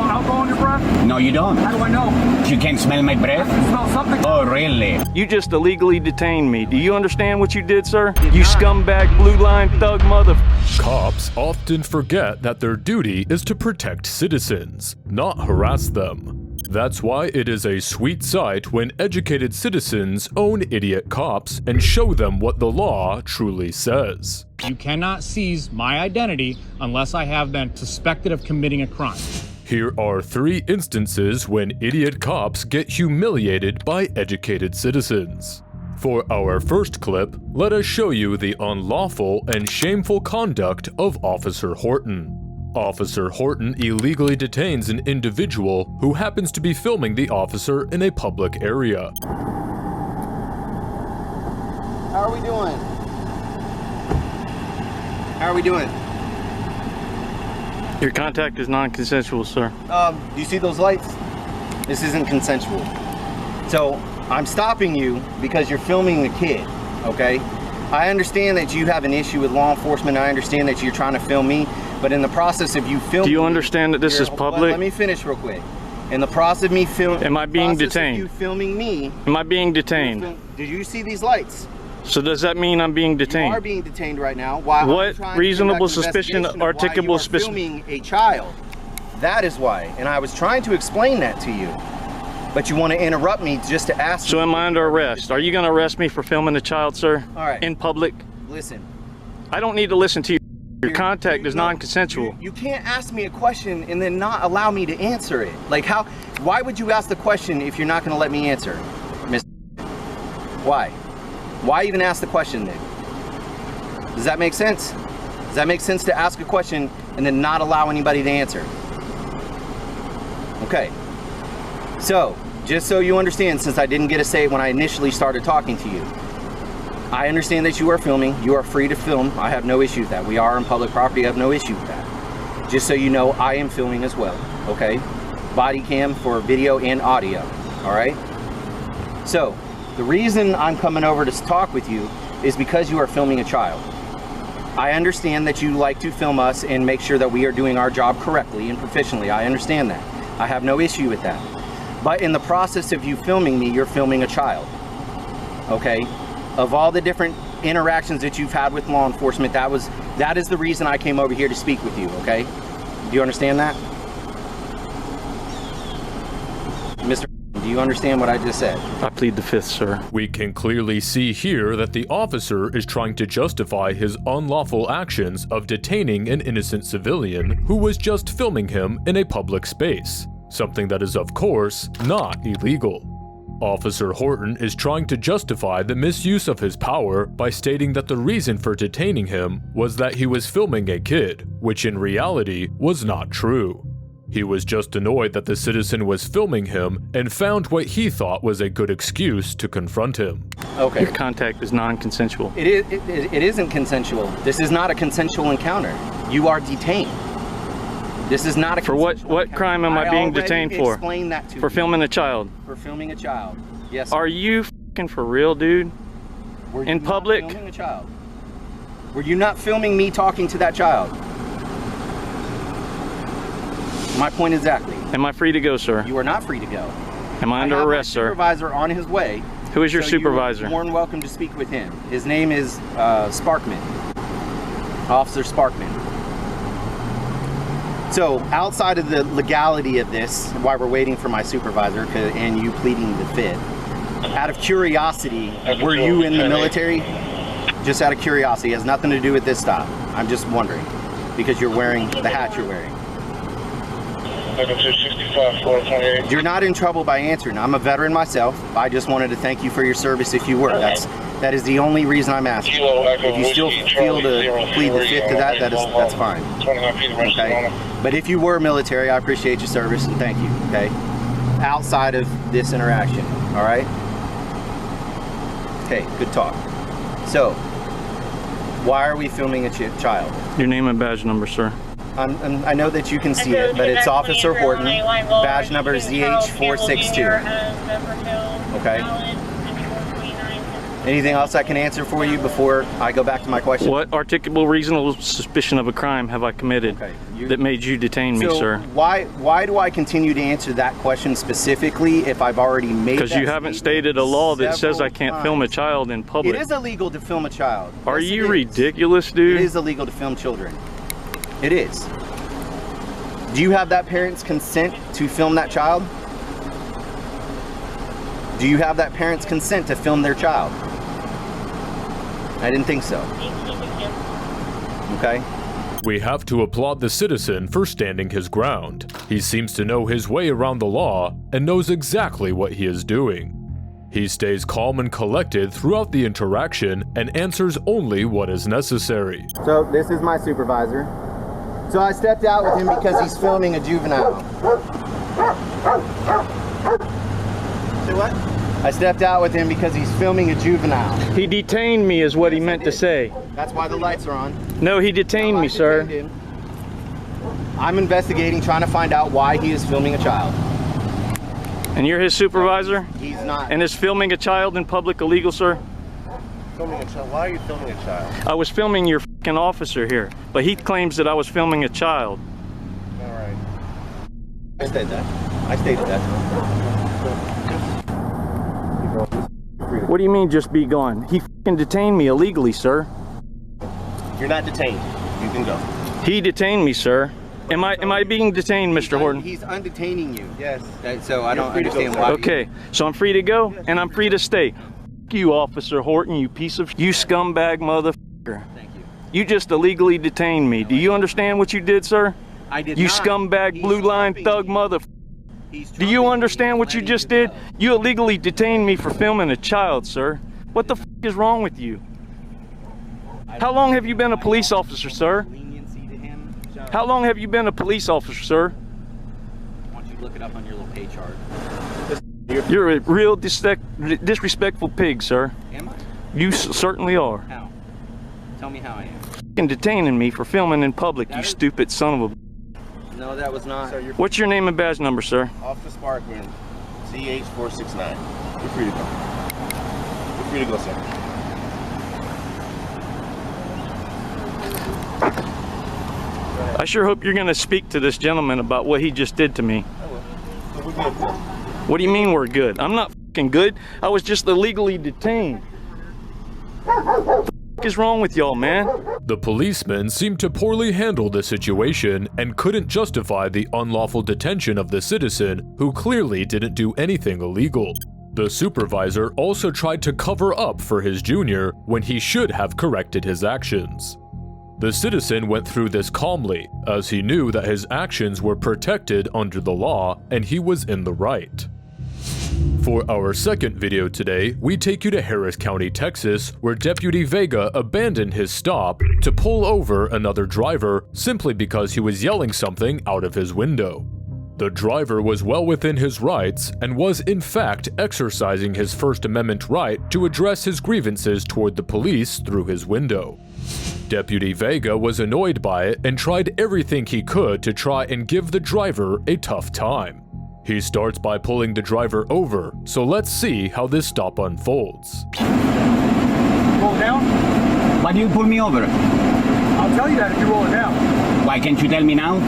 smell alcohol in your breath? No, you don't. How do I know? You can't smell my breath? I smell something. Oh, really? You just illegally detained me. Do you understand what you did, sir? You scumbag, blue line thug mother. Cops often forget that their duty is to protect citizens, not harass them. That's why it is a sweet sight when educated citizens own idiot cops and show them what the law truly says. You cannot seize my identity unless I have been suspected of committing a crime. Here are 3 instances when idiot cops get humiliated by educated citizens. For our first clip, let us show you the unlawful and shameful conduct of Officer Horton. Officer Horton illegally detains an individual who happens to be filming the officer in a public area. How are we doing? How are we doing? Your contact is non-consensual, sir. Do you see those lights? This isn't consensual. So I'm stopping you because you're filming the kid, okay? I understand that you have an issue with law enforcement. I understand that you're trying to film me, but in the process of you filming, do you understand that this is public? Let me finish real quick. In the process of me filming, am I being detained? You filming me? Am I being detained? Did you see these lights? So does that mean I'm being detained? You are being detained right now. Why? What reasonable suspicion, articulable suspicion? Filming a child. That is why, and I was trying to explain that to you. But you want to interrupt me just to ask me. So am I under arrest? Are you going to arrest me for filming a child, sir? All right. In public? Listen. I don't need to listen to you. Your contact is non-consensual. You can't ask me a question and then not allow me to answer it. Like how? Why would you ask the question if you're not going to let me answer, Miss? Why? Why even ask the question then? Does that make sense? Does that make sense to ask a question and then not allow anybody to answer? Okay. So, just so you understand, since I didn't get a say when I initially started talking to you, I understand that you are filming. You are free to film. I have no issue with that. We are on public property. I have no issue with that. Just so you know, I am filming as well, okay? Body cam for video and audio, all right? So, the reason I'm coming over to talk with you is because you are filming a child. I understand that you like to film us and make sure that we are doing our job correctly and proficiently. I understand that. I have no issue with that. But in the process of you filming me, you're filming a child, okay? Of all the different interactions that you've had with law enforcement, that is the reason I came over here to speak with you, okay? Do you understand that? Mr. Do you understand what I just said? I plead the fifth, sir. We can clearly see here that the officer is trying to justify his unlawful actions of detaining an innocent civilian who was just filming him in a public space. Something that is, of course, not illegal. Officer Horton is trying to justify the misuse of his power by stating that the reason for detaining him was that he was filming a kid, which in reality was not true. He was just annoyed that the citizen was filming him and found what he thought was a good excuse to confront him. Okay. Your contact is non-consensual. It isn't consensual. This is not a consensual encounter. You are detained. This is not a for what crime am I being detained for? Explain that to for me. Filming a child. For filming a child. Yes. Are you f***ing for real, dude? Were in you public? Not filming a child? Were you not filming me talking to that child? My point exactly. Am I free to go, sir? You are not free to go. Am I under arrest, sir? Supervisor on his way. Who is your supervisor? You're more than welcome to speak with him. His name is Sparkman. Officer Sparkman. So, outside of the legality of this, while we're waiting for my supervisor and you pleading the fifth, out of curiosity, were you in the military? Just out of curiosity, it has nothing to do with this stop. I'm just wondering, because you're wearing the hat you're wearing. You're not in trouble by answering. I'm a veteran myself. I just wanted to thank you for your service if you were. That is the only reason I'm asking. If you still feel to plead the fifth to that's fine. Okay? But if you were military, I appreciate your service and thank you, okay? Outside of this interaction, all right? Okay, good talk. So, why are we filming a child? Your name and badge number, sir. I know that you can see it, but it's Officer Horton, badge number ZH462. Okay? Anything else I can answer for you before I go back to my question? What articulable reasonable suspicion of a crime have I committed that made you detain me, sir? Why do I continue to answer that question specifically if I've already made that? Because you haven't stated a law that says I can't film a child in public. It is illegal to film a child. Are Yes, you it is. ridiculous, dude? It is illegal to film children. It is. Do you have that parent's consent to film that child? Do you have that parent's consent to film their child? I didn't think so. Okay. We have to applaud the citizen for standing his ground. He seems to know his way around the law and knows exactly what he is doing. He stays calm and collected throughout the interaction and answers only what is necessary. So this is my supervisor. So I stepped out with him because he's filming a juvenile. Say what? I stepped out with him because he's filming a juvenile. He detained me is what he meant to say. That's why the lights are on. No, he detained me, sir. Detained him. I'm investigating, trying to find out why he is filming a child. And you're his supervisor? He's not. And is filming a child in public illegal, sir? Filming a child? Why are you filming a child? I was filming your f***ing officer here, but he claims that I was filming a child. All right. I stated that. What do you mean just be gone? He f***ing detained me illegally, sir. You're not detained. You can go. He detained me, sir. Am I being detained, Mr. Horton? He's undetaining you. Yes. So I don't free to go, understand sir. why. Okay, so I'm free to go and I'm free to stay. F*** you, Officer Horton, you piece of you scumbag motherfucker. Thank you. You just illegally detained me. Do you understand what you did, sir? I did You not. scumbag He's blue line trumping thug me. motherfucker. He's Do you trumping understand me, what you letting just you did? go. You illegally detained me for filming a child, sir. What the f is wrong with you? How long have you been a police officer, sir? Leniency to him. How long have you been a police officer, sir? Why don't you look it up on your little pay chart? You're a real disrespectful pig, sir. Am I? You certainly are. How? Tell me how I am. F***ing detaining me for filming in public, you stupid son of a... No, that was not. Sir, you're What's your name and badge number, sir? Officer Sparkman, CH469. You're free to go. You're free to go, sir. I sure hope you're going to speak to this gentleman about what he just did to me. I will. So we're good, sir. What do you mean we're good? I'm not f***ing good. I was just illegally detained. What the f*** is wrong with y'all, man? The policeman seemed to poorly handle the situation and couldn't justify the unlawful detention of the citizen who clearly didn't do anything illegal. The supervisor also tried to cover up for his junior when he should have corrected his actions. The citizen went through this calmly, as he knew that his actions were protected under the law and he was in the right. For our second video today, we take you to Harris County, Texas, where Deputy Vega abandoned his stop to pull over another driver simply because he was yelling something out of his window. The driver was well within his rights and was in fact exercising his First Amendment right to address his grievances toward the police through his window. Deputy Vega was annoyed by it and tried everything he could to try and give the driver a tough time. He starts by pulling the driver over, so let's see how this stop unfolds. Roll it down? Why do you pull me over? I'll tell you that if you roll it down. Why can't you tell me now?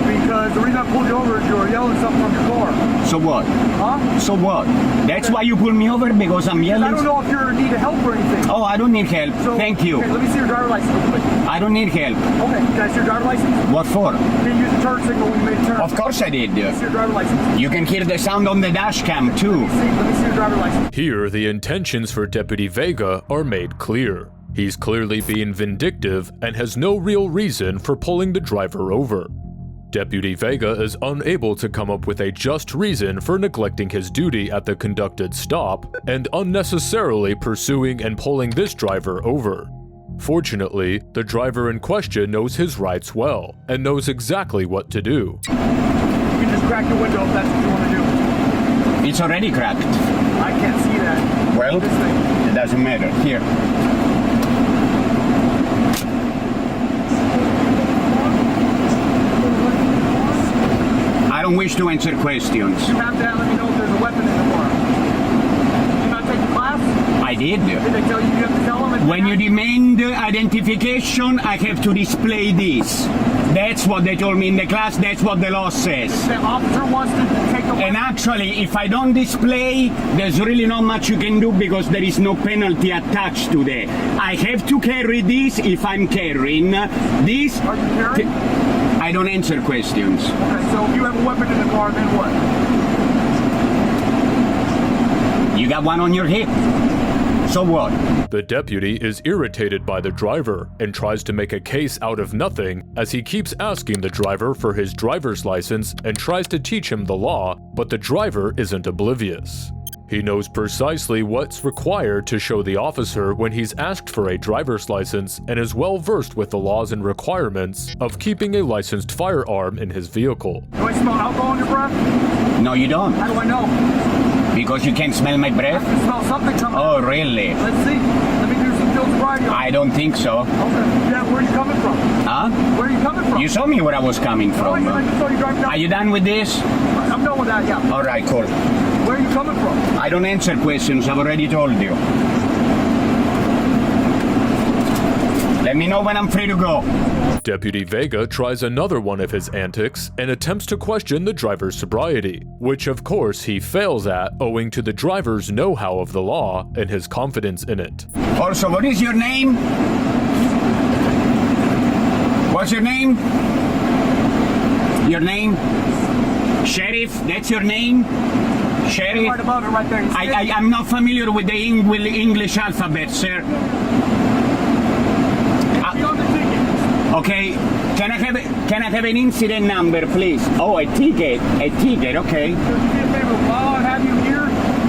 Because the reason I pulled you over is you were yelling something from your car. So what? Huh? So what? That's why you pull me over, because I'm yelling? I don't know if you need help or anything. Oh, I don't need help. So, Thank you. Okay, let me see your driver's license real quick. I don't need help. Okay, can I see your driver's license? What for? You didn't use the turn signal when you made a turn. Of course I did. Let me see your driver's license. You can hear the sound on the dash cam too. Let me see your driver's license. Here, the intentions for Deputy Vega are made clear. He's clearly being vindictive and has no real reason for pulling the driver over. Deputy Vega is unable to come up with a just reason for neglecting his duty at the conducted stop and unnecessarily pursuing and pulling this driver over. Fortunately, the driver in question knows his rights well and knows exactly what to do. You can just crack the window if that's what you want to do. It's already cracked. I can't see that. Well, This thing. it doesn't matter. Here. I don't wish to answer questions. You have to let me know if there's a weapon in the car. Did you not take the class? I I did. Did they tell you you have to tell them? When you demand identification, I have to display this. That's what they told me in the class. That's what the law says. The officer wants to take a And actually, if I don't display, there's really not much you can do because there is no penalty attached to that. I have to carry this if I'm carrying this. Are you carrying? I don't answer questions. Okay, so if you have a weapon in the car, then what? You got one on your hip. So what? The deputy is irritated by the driver and tries to make a case out of nothing as he keeps asking the driver for his driver's license and tries to teach him the law, but the driver isn't oblivious. He knows precisely what's required to show the officer when he's asked for a driver's license and is well versed with the laws and requirements of keeping a licensed firearm in his vehicle. Do I smell alcohol in your breath? No, you don't. How do I know? Because you can't smell my I breath? can smell something coming. Oh, really? Let's see. Let me do some field sobriety. I don't think so. Okay. Yeah, where are you coming from? Huh? Where are you coming from? You saw me where I was coming Oh, from. I just saw you driving down. Are you done with this? I'm done with that, yeah. All right, cool. Where are you coming from? I don't answer questions. I've already told you. Let me know when I'm free to go. Deputy Vega tries another one of his antics and attempts to question the driver's sobriety, which of course he fails at owing to the driver's know-how of the law and his confidence in it. Also, what is your name? What's your name? Your name? Sheriff, that's your name? Sheriff? Right above it, right there. You see it? I'm not familiar with the English alphabet, sir. It's on the ticket. Okay, can I have an incident number, please? Oh, a ticket, okay. Could you do me a favor? While I have you here,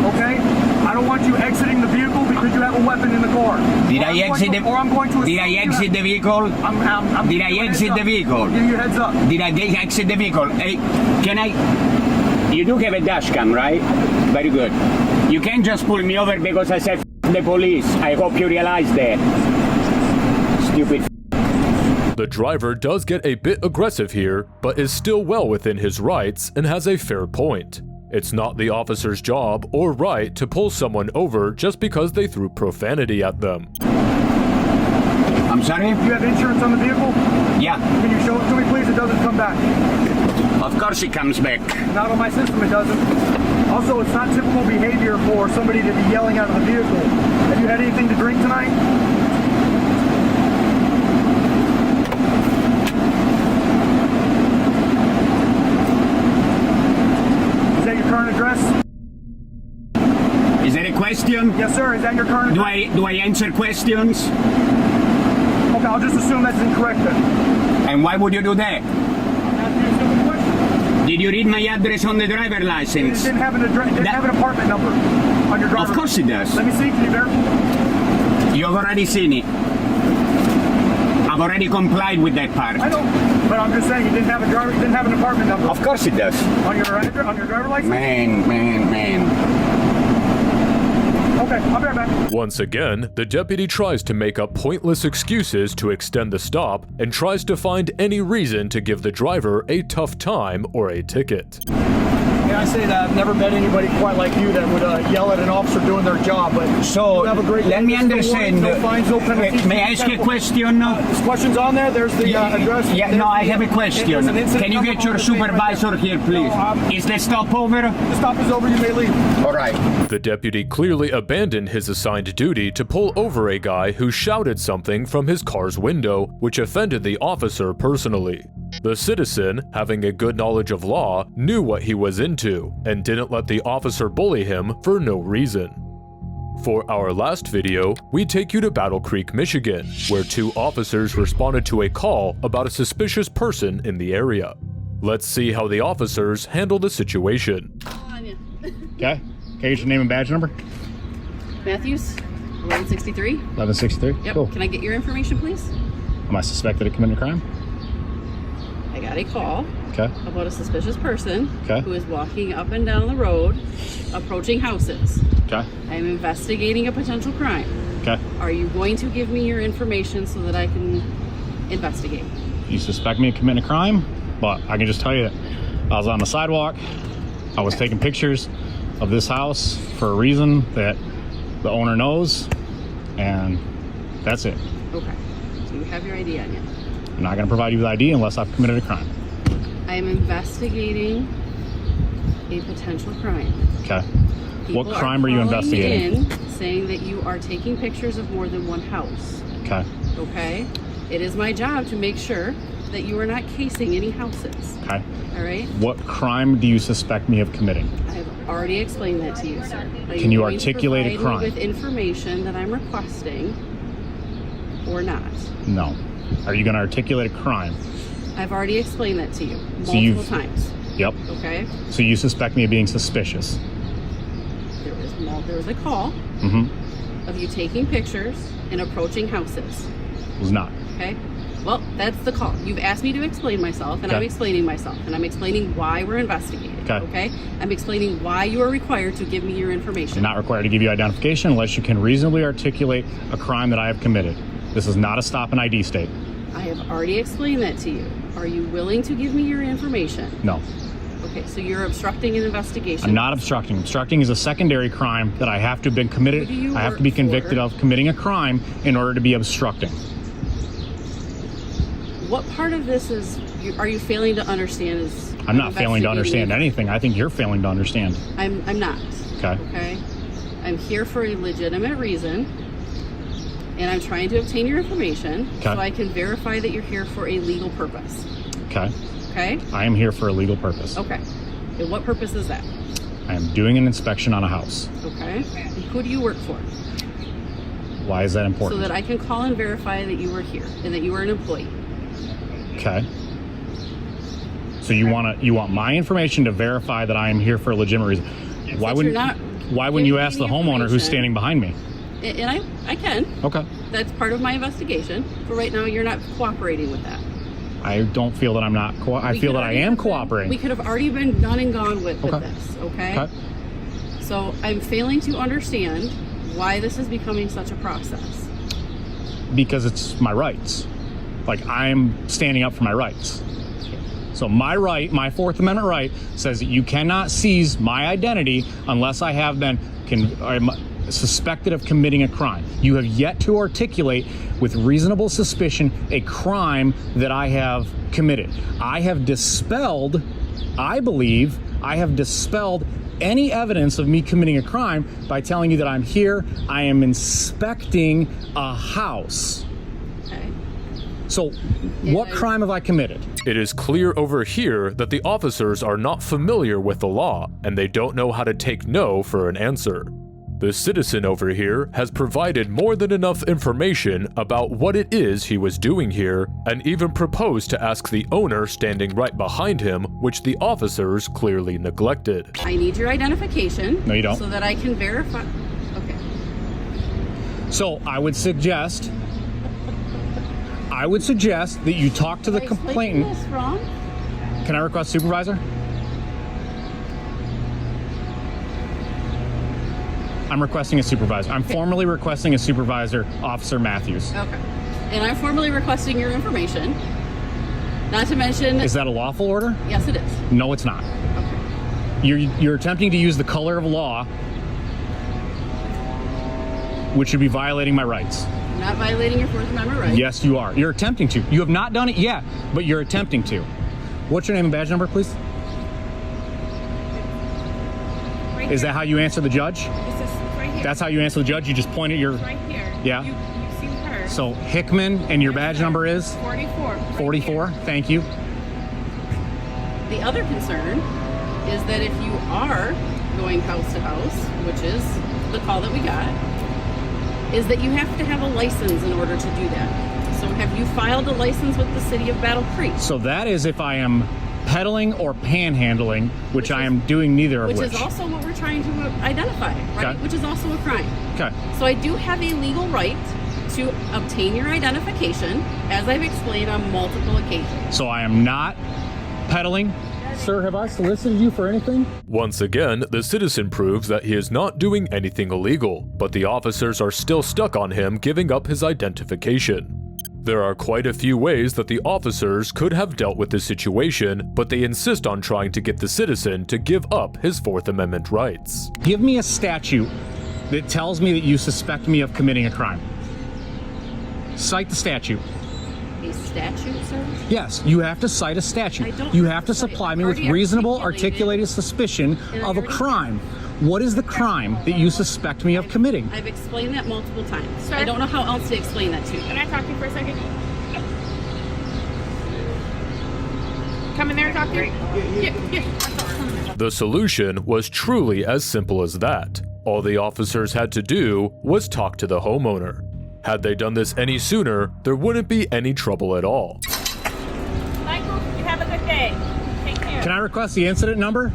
okay? I don't want you exiting the vehicle because you have a weapon in the car. Did I exit the vehicle? Did I exit the vehicle? Give you a heads up. Did I exit the vehicle? Hey, can I? You do have a dash cam, right? Very good. You can't just pull me over because I said the police. I hope you realize that. Stupid. The driver does get a bit aggressive here, but is still well within his rights and has a fair point. It's not the officer's job or right to pull someone over just because they threw profanity at them. I'm sorry? You have insurance on the vehicle? Yeah. Can you show it to me, please? It doesn't come back. Of course it comes back. Not on my system, it doesn't. Also, it's not typical behavior for somebody to be yelling out of the vehicle. Have you had anything to drink tonight? Is that your current address? Is that a question? Yes, sir. Is that your current address? Do I answer questions? Okay, I'll just assume that's incorrect then. And why would you do that? I'm asking you a simple question. Did you read my address on the driver It license? didn't have an address. It didn't have an apartment number on your driver's Of course it does. Let me see. Can you verify? You've already seen it. I've already complied with that part. I know, but I'm just saying it didn't have a driver. It didn't have an apartment number Of course it does. on your driver license. Man. Okay, I'll be right back. Once again, the deputy tries to make up pointless excuses to extend the stop and tries to find any reason to give the driver a tough time or a ticket. May I say that I've never met anybody quite like you that would yell at an officer doing their job. But So, you have a great let day. me There's no understand. warnings, no fines, no penalties. May I ask you a question? There's questions on there. There's the address. Yeah, no, I have a question. There's an incident Can you number get your on the thing right supervisor there. here, please? No, Is the stop over? the stop is over. You may leave. All right. The deputy clearly abandoned his assigned duty to pull over a guy who shouted something from his car's window, which offended the officer personally. The citizen, having a good knowledge of law, knew what he was into and didn't let the officer bully him for no reason. For our last video, we take you to Battle Creek, Michigan, where 2 officers responded to a call about a suspicious person in the area. Let's see how the officers handle the situation. Okay. Okay, get your name and badge number. Matthews, 1163. 1163. Yep. Cool. Can I get your information, please? Am I suspected of committing a crime? I got a call Okay. about a suspicious person Okay. who is walking up and down the road, approaching houses. Okay. I'm investigating a potential crime. Okay. Are you going to give me your information so that I can investigate? You suspect me of committing a crime, but I can just tell you that I was on the sidewalk. I was taking pictures of this house for a reason that The owner knows, and that's it. Okay. So you have your ID on you. I'm not going to provide you with ID unless I've committed a crime. I am investigating a potential crime. Okay. People What crime are you calling investigating? in saying that you are taking pictures of more than one house. Okay. Okay? It is my job to make sure that you are not casing any houses. Okay. All right? What crime do you suspect me of committing? I have already explained that to you, sir. Are Can you going to articulate a provide me crime? with information that I'm requesting or not? No. Are you going to articulate a crime? I've already explained that to you So you've- multiple times. Yep. Okay? So you suspect me of being suspicious? There was a call Mm-hmm. of you taking pictures and approaching houses. Was not. Okay? Well, that's the call. You've asked me to explain myself, and I'm Okay. explaining myself, and I'm explaining why we're investigating. Okay. I'm explaining why you are required to give me your information. I'm not required to give you identification unless you can reasonably articulate a crime that I have committed. This is not a stop and ID state. I have already explained that to you. Are you willing to give me your information? No. Okay, so you're obstructing an investigation. I'm not obstructing. Obstructing is a secondary crime that I have to have been committed. Who do you I have work to be convicted for? of committing a crime in order to be obstructing. What part of this are you failing to understand? I'm not failing to understand investigating anything. I think you're failing to understand. I'm not. Okay. Okay. I'm here for a legitimate reason, and I'm trying to obtain your information so Okay. I can verify that you're here for a legal purpose. Okay. Okay? I am here for a legal purpose. Okay. And what purpose is that? I am doing an inspection on a house. Okay. And who do you work for? Why is that So important? that I can call and verify that you were here and that you were an employee. Okay. So you want my information to verify that I am here for a legitimate reason. Why Since wouldn't you're not why wouldn't you giving ask me the homeowner who's information- standing behind me? And I can. Okay. That's part of my investigation. But right now, you're not cooperating with that. I don't feel that I'm not I We feel could that I already am have been- cooperating. We could have already been done and gone with Okay. this, okay? Okay. So I'm failing to understand why this is becoming such a process. Because it's my rights. Like, I'm standing up for my rights. So my right, my Fourth Amendment right, says that you cannot seize my identity unless I have been I'm suspected of committing a crime. You have yet to articulate with reasonable suspicion a crime that I have committed. I have dispelled, I believe, any evidence of me committing a crime by telling you that I'm here, I am inspecting a house. Okay. So what crime have I committed? It is clear over here that the officers are not familiar with the law, and they don't know how to take no for an answer. The citizen over here has provided more than enough information about what it is he was doing here, and even proposed to ask the owner standing right behind him, which the officers clearly neglected. I need your identification. No, you don't. So that I can verify. Okay. So I would suggest that you talk to the Am I explaining complainant. this wrong? Can I request supervisor? I'm requesting a supervisor. I'm formally requesting a supervisor, Officer Matthews. Okay. And I'm formally requesting your information. Not to mention. Is that a lawful order? Yes, it is. No, it's not. Okay. You're attempting to use the color of law, which would be violating my rights. You're not violating your Fourth Amendment rights. Yes, you are. You're attempting to. You have not done it yet, but you're attempting to. What's your name and badge number, please? Right Is here. that how you answer the judge? This is right here. That's how you answer the judge? You just point at your... right here. Yeah. You see her. So Hickman, and your badge number is? 44. right 44. here. Thank you. The other concern is that if you are going house to house, which is the call that we got, is that you have to have a license in order to do that. So have you filed a license with the city of Battle Creek? So that is if I am peddling or panhandling, which I am doing neither of Which which. is also what we're trying to identify, right? Okay. Which is also a crime. Okay. So I do have a legal right to obtain your identification, as I've explained on multiple occasions. So I am not peddling. Sir, have I solicited you for anything? Once again, the citizen proves that he is not doing anything illegal, but the officers are still stuck on him giving up his identification. There are quite a few ways that the officers could have dealt with this situation, but they insist on trying to get the citizen to give up his Fourth Amendment rights. Give me a statute that tells me that you suspect me of committing a crime. Cite the statute. A statute, sir? Yes, you have to cite a statute. I don't You have have to to cite. supply me with Already reasonable, articulated. articulated suspicion And I of a already- crime. What is the crime that you suspect me of committing? I've explained that multiple times. Sir? I don't know how else to explain that to you. Can I talk to you for a second? Come in there and talk to you. Yeah. The solution was truly as simple as that. All the officers had to do was talk to the homeowner. Had they done this any sooner, there wouldn't be any trouble at all. Michael, you have a good day. Take care. Can I request the incident number?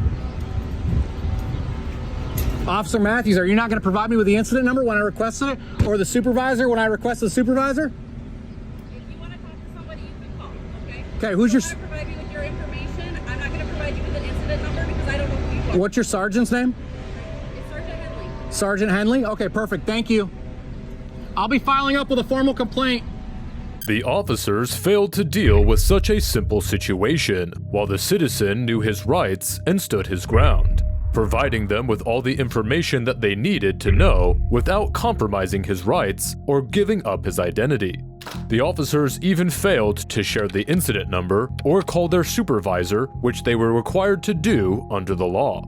Officer Matthews, are you not going to provide me with the incident number when I requested it? Or the supervisor when I requested the supervisor? If you want to talk to somebody, you can call, okay? Okay, who's your... I don't want to provide you with your information. I'm not going to provide you with an incident number because I don't know who you are. What's your sergeant's name? It's Sergeant Henley. Sergeant Henley? Okay, perfect. Thank you. I'll be filing up with a formal complaint. The officers failed to deal with such a simple situation, while the citizen knew his rights and stood his ground, providing them with all the information that they needed to know without compromising his rights or giving up his identity. The officers even failed to share the incident number or call their supervisor, which they were required to do under the law.